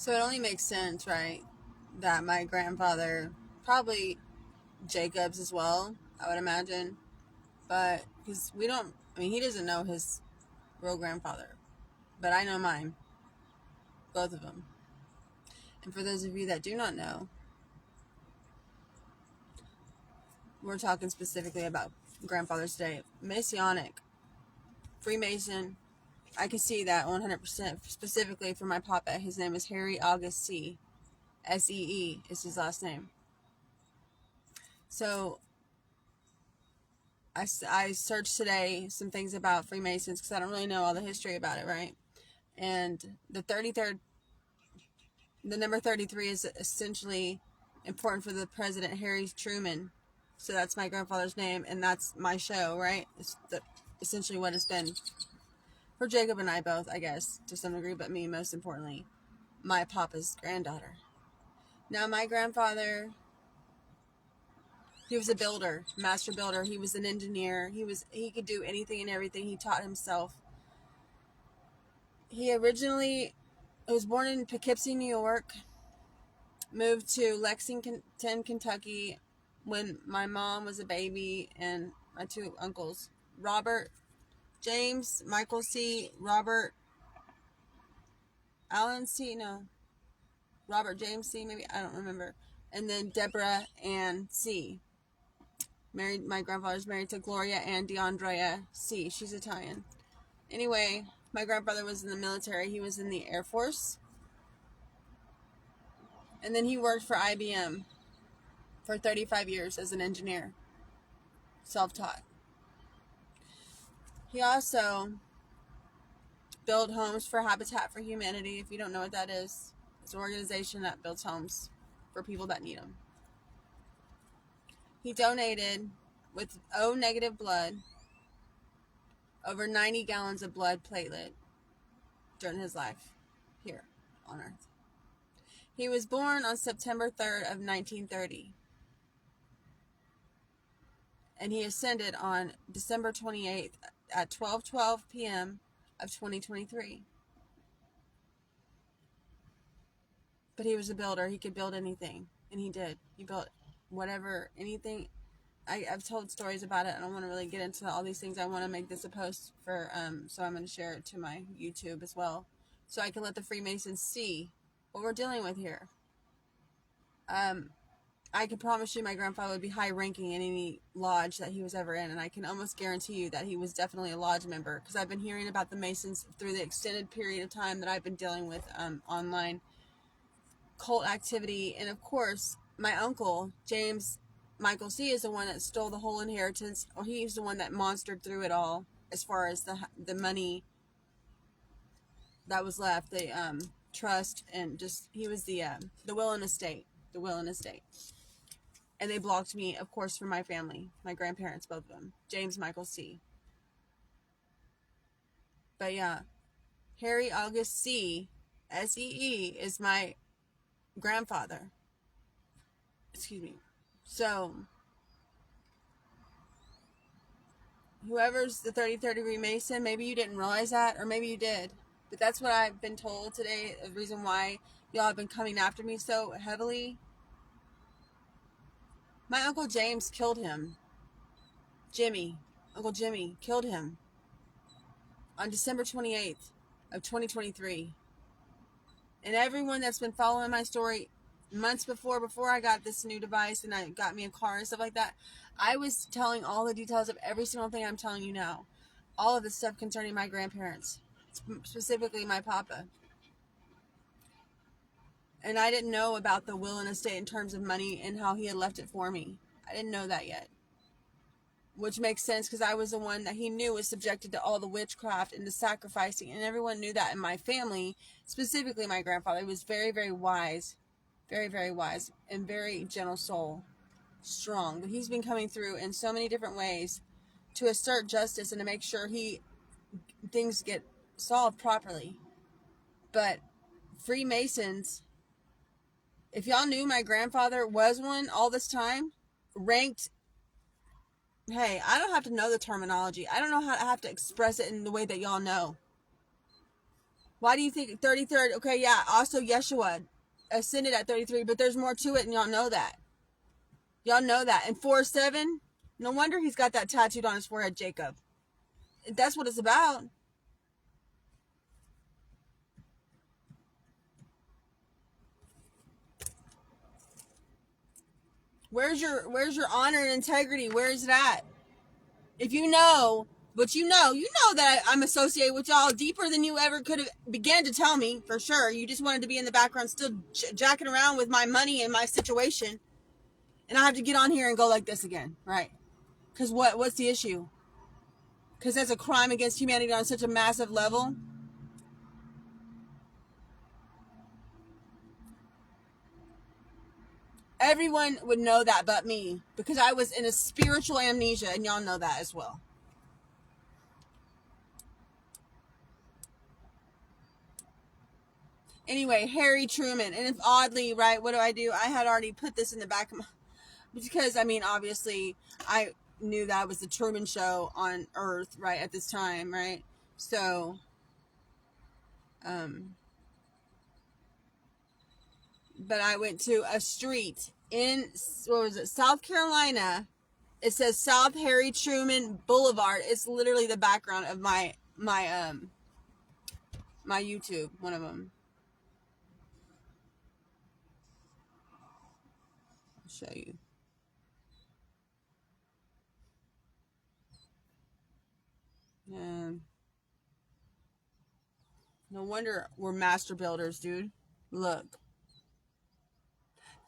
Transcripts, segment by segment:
So it only makes sense, right, that my grandfather, probably Jacob's as well, I would imagine, but because we don't, I mean, he doesn't know his real grandfather, but I know mine, both of them. And for those of you that do not know, we're talking specifically about Grandfather's Day. Messianic, Freemason, I can see that 100% specifically for my papa. His name is Harry August C. S-E-E is his last name. So I searched today some things about Freemasons because I don't really know all the history about it, right? And the number 33 is essentially important for the president, Harry Truman. So that's my grandfather's name, and that's my show, right? It's essentially what it's been for Jacob and I both, I guess, to some degree, but me most importantly, my papa's granddaughter. Now, my grandfather, he was a builder, master builder. He was an engineer. He could do anything and everything. He taught himself. He originally was born in Poughkeepsie, New York, moved to Lexington, Kentucky when my mom was a baby, and my two uncles, Robert James, Michael C., Robert Allen C., no, Robert James C., maybe, I don't remember, and then Deborah Ann C. Married, my grandfather's married to Gloria and DeAndrea C. She's Italian. Anyway, my grandfather was in the military. He was in the Air Force. And then he worked for IBM for 35 years as an engineer, self-taught. He also built homes for Habitat for Humanity. If you don't know what that is, it's an organization that builds homes for people that need them. He donated with O negative blood over 90 gallons of blood platelet during his life here on Earth. He was born on September 3rd of 1930. And he ascended on December 28th at 12:12 p.m. of 2023. But he was a builder. He could build anything, and he did. He built whatever, anything. I've told stories about it. I don't want to really get into all these things. I want to make this a post for, so I'm going to share it to my YouTube as well, so I can let the Freemasons see what we're dealing with here. I can promise you my grandfather would be high ranking in any lodge that he was ever in, and I can almost guarantee you that he was definitely a lodge member, because I've been hearing about the Masons through the extended period of time that I've been dealing with online cult activity. And of course, my uncle, James Michael C., is the one that stole the whole inheritance, or he's the one that monstered through it all as far as the money that was left, the trust, and just, he was the will and estate, and they blocked me, of course, from my family, my grandparents, both of them, James Michael C. But yeah, Harry August C., S-E-E, is my grandfather. Excuse me. So, whoever's the 33rd degree Mason, maybe you didn't realize that, or maybe you did. But that's what I've been told today, the reason why y'all have been coming after me so heavily. My Uncle James killed him. Uncle Jimmy killed him on December 28th of 2023. And everyone that's been following my story months before I got this new device and I got me a car and stuff like that, I was telling all the details of every single thing I'm telling you now. All of the stuff concerning my grandparents, specifically my papa. And I didn't know about the will and estate in terms of money and how he had left it for me. I didn't know that yet. Which makes sense, because I was the one that he knew was subjected to all the witchcraft and the sacrificing. And everyone knew that in my family, specifically my grandfather. He was very, very wise. Very, very wise. And very gentle soul. Strong. But he's been coming through in so many different ways to assert justice and to make sure things get solved properly. But Freemasons, if y'all knew my grandfather was one all this time, ranked, hey, I don't have to know the terminology. I don't know how to have to express it in the way that y'all know. Why do you think 33rd? Okay, yeah, also Yeshua ascended at 33, but there's more to it, and y'all know that. Y'all know that. And 4-7, no wonder he's got that tattooed on his forehead, Jacob. That's what it's about. Where's your honor and integrity? Where is it at? If you know, but you know that I'm associated with y'all deeper than you ever could have began to tell me, for sure. You just wanted to be in the background still jacking around with my money and my situation. And I have to get on here and go like this again, right? Because what's the issue? Because that's a crime against humanity on such a massive level. Everyone would know that but me, because I was in a spiritual amnesia, and y'all know that as well. Anyway, Harry Truman. And if oddly, right, what do? I had already put this in the back of my... Because, I mean, obviously, I knew that was the Truman Show on Earth, right, at this time, right? So, but I went to a street in, what was it, South Carolina. It says South Harry Truman Boulevard. It's literally the background of my YouTube, one of them. I'll show you. No wonder we're master builders, dude. Look.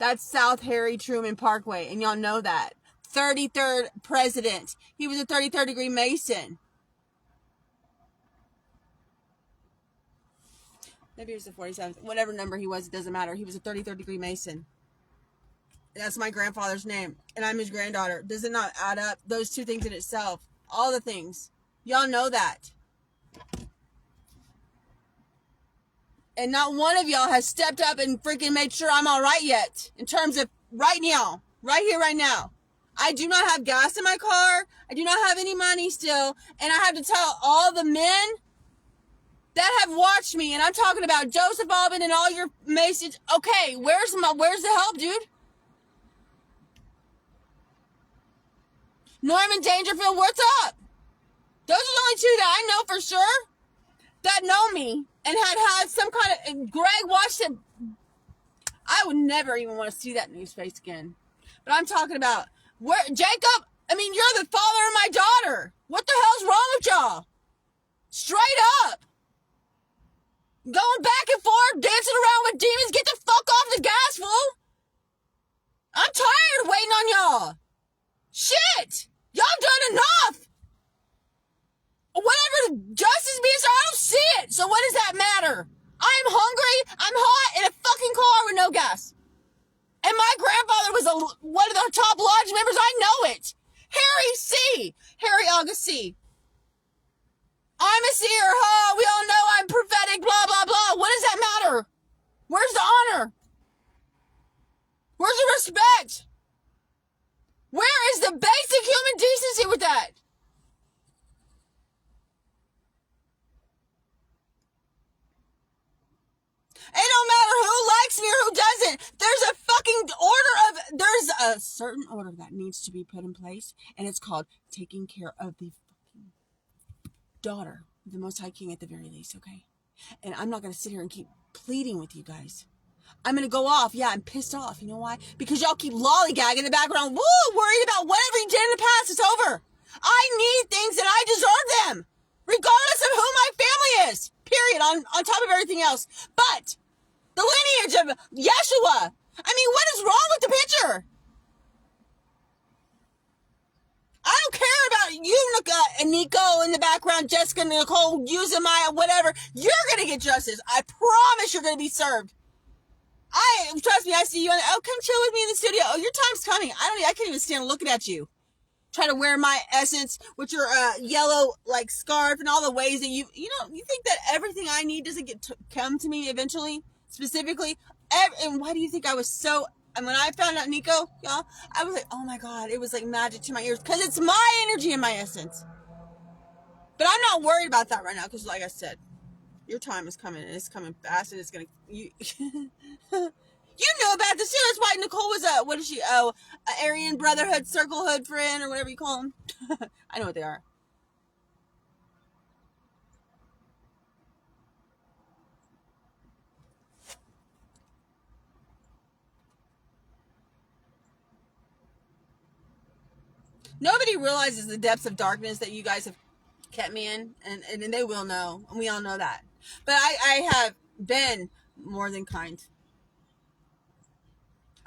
That's South Harry Truman Parkway, and y'all know that. 33rd president. He was a 33rd degree Mason. Maybe he was a 47th. Whatever number he was, it doesn't matter. He was a 33rd degree Mason. That's my grandfather's name, and I'm his granddaughter. Does it not add up? Those two things in itself. All the things. Y'all know that. And not one of y'all has stepped up and freaking made sure I'm all right yet. In terms of right now. Right here, right now. I do not have gas in my car. I do not have any money still. And I have to tell all the men that have watched me, and I'm talking about Joseph Albin and all your Masons. Okay, where's the help, dude? Norman Dangerfield, what's up? Those are the only two that I know for sure that know me and had some kind of... Greg watched it. I would never even want to see that news face again. But I'm talking about... Where, Jacob, I mean, you're the father of my daughter. What the hell's wrong with y'all? Straight up. Going back and forth, dancing around with demons. Get the fuck off the gas, fool. I'm tired of waiting on y'all. Shit. Y'all done enough. Whatever the justice means, I don't see it. So what does that matter? I'm hungry, I'm hot, in a fucking car with no gas. And my grandfather was one of the top lodge members. I know it. Harry C. Harry August C. I'm a seer. Huh? We all know I'm prophetic, blah, blah, blah. What does that matter? Where's the honor? Where's the respect? Where is the basic human decency with that? It don't matter who likes me or who doesn't. There's a certain order that needs to be put in place, and it's called taking care of the fucking daughter of the Most High King at the very least, okay? And I'm not going to sit here and keep pleading with you guys. I'm going to go off. Yeah, I'm pissed off. You know why? Because y'all keep lollygagging in the background. Woo, worried about whatever you did in the past. It's over. I need things and I deserve them. Regardless of who my family is. Period. On top of everything else. But the lineage of Yeshua. I mean, what is wrong with the picture? I don't care about you, Nico, in the background, Jessica, Nicole, using my whatever. You're going to get justice. I promise you're going to be served. Trust me, I see you. Oh, come chill with me in the studio. Oh, your time's coming. I can't even stand looking at you. Try to wear my essence with your yellow like scarf and all the ways that you think that everything I need doesn't come to me eventually, specifically. And why do you think I was so... And when I found out Nico, y'all, I was like, oh my God, it was like magic to my ears. Because it's my energy and my essence. But I'm not worried about that right now because like I said, Your time is coming, and it's coming fast, and it's gonna you. You know about this too. That's why Nicole was a what is she? Oh, a Aryan Brotherhood Circlehood friend or whatever you call them. I know what they are. Nobody realizes the depths of darkness that you guys have kept me in, and they will know, and we all know that. But I have been more than kind.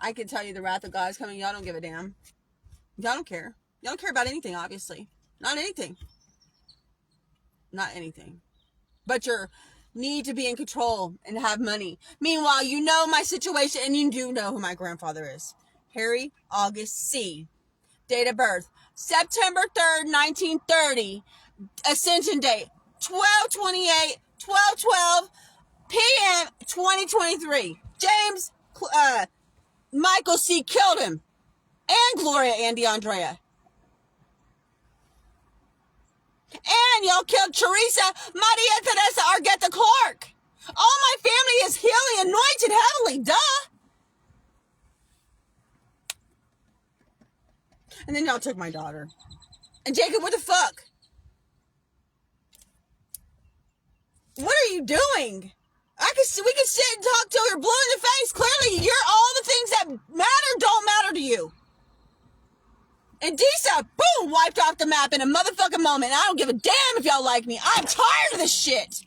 I can tell you the wrath of God is coming. Y'all don't give a damn. Y'all don't care. Y'all don't care about anything, obviously. Not anything. Not anything. But your need to be in control and have money. Meanwhile, you know my situation, and you do know who my grandfather is. Harry August C. Date of birth, September 3rd, 1930. Ascension date, 12/28, 12/12 p.m. 2023. James Michael C. killed him. And Gloria Andy Andrea. And y'all killed Teresa Maria Teresa Argueta Clark. All my family is healing, anointed heavily, duh. And then y'all took my daughter. And Jacob, what the fuck? What are you doing? We can sit and talk till you're blue in the face. Clearly, you're all the things that matter don't matter to you. And Disa, boom, wiped off the map in a motherfucking moment. I don't give a damn if y'all like me. I'm tired of this shit.